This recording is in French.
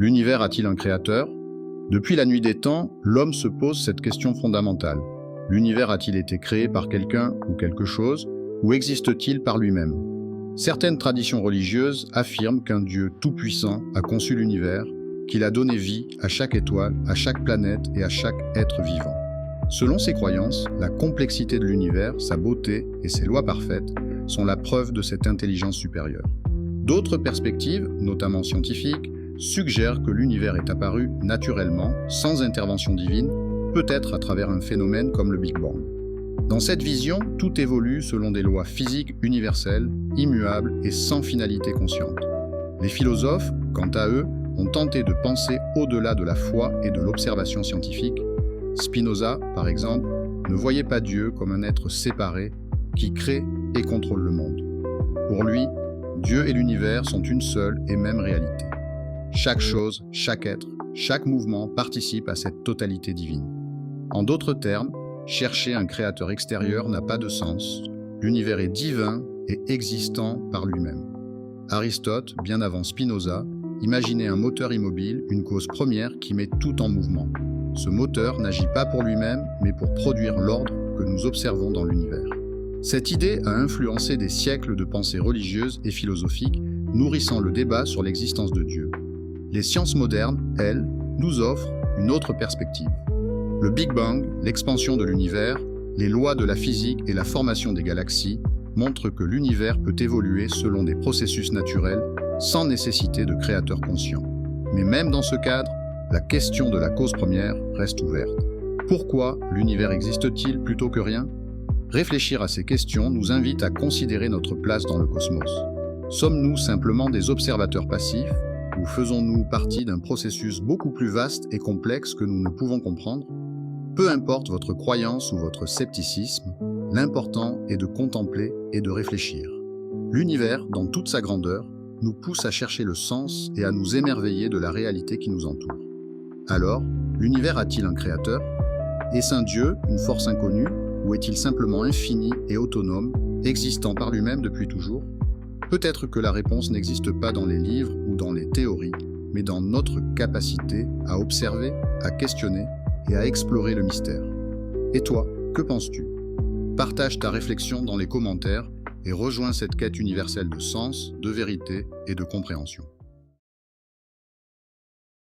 L'univers a-t-il un créateur? Depuis la nuit des temps, l'homme se pose cette question fondamentale. L'univers a-t-il été créé par quelqu'un ou quelque chose, ou existe-t-il par lui-même? Certaines traditions religieuses affirment qu'un Dieu tout-puissant a conçu l'univers, qu'il a donné vie à chaque étoile, à chaque planète et à chaque être vivant. Selon ces croyances, la complexité de l'univers, sa beauté et ses lois parfaites sont la preuve de cette intelligence supérieure. D'autres perspectives, notamment scientifiques, suggèrent que l'univers est apparu naturellement, sans intervention divine, peut-être à travers un phénomène comme le Big Bang. Dans cette vision, tout évolue selon des lois physiques universelles, immuables et sans finalité consciente. Les philosophes, quant à eux, ont tenté de penser au-delà de la foi et de l'observation scientifique. Spinoza, par exemple, ne voyait pas Dieu comme un être séparé qui crée et contrôle le monde. Pour lui, Dieu et l'univers sont une seule et même réalité. Chaque chose, chaque être, chaque mouvement participe à cette totalité divine. En d'autres termes, chercher un créateur extérieur n'a pas de sens. L'univers est divin et existant par lui-même. Aristote, bien avant Spinoza, imaginait un moteur immobile, une cause première qui met tout en mouvement. Ce moteur n'agit pas pour lui-même, mais pour produire l'ordre que nous observons dans l'univers. Cette idée a influencé des siècles de pensées religieuses et philosophiques, nourrissant le débat sur l'existence de Dieu. Les sciences modernes, elles, nous offrent une autre perspective. Le Big Bang, l'expansion de l'univers, les lois de la physique et la formation des galaxies montrent que l'univers peut évoluer selon des processus naturels sans nécessité de créateur conscient. Mais même dans ce cadre, la question de la cause première reste ouverte. Pourquoi l'univers existe-t-il plutôt que rien? Réfléchir à ces questions nous invite à considérer notre place dans le cosmos. Sommes-nous simplement des observateurs passifs ou faisons-nous partie d'un processus beaucoup plus vaste et complexe que nous ne pouvons comprendre? Peu importe votre croyance ou votre scepticisme, l'important est de contempler et de réfléchir. L'univers, dans toute sa grandeur, nous pousse à chercher le sens et à nous émerveiller de la réalité qui nous entoure. Alors, l'univers a-t-il un créateur? Est-ce un Dieu, une force inconnue, ou est-il simplement infini et autonome, existant par lui-même depuis toujours? Peut-être que la réponse n'existe pas dans les livres ou dans les théories, mais dans notre capacité à observer, à questionner et à explorer le mystère. Et toi, que penses-tu? Partage ta réflexion dans les commentaires et rejoins cette quête universelle de sens, de vérité et de compréhension.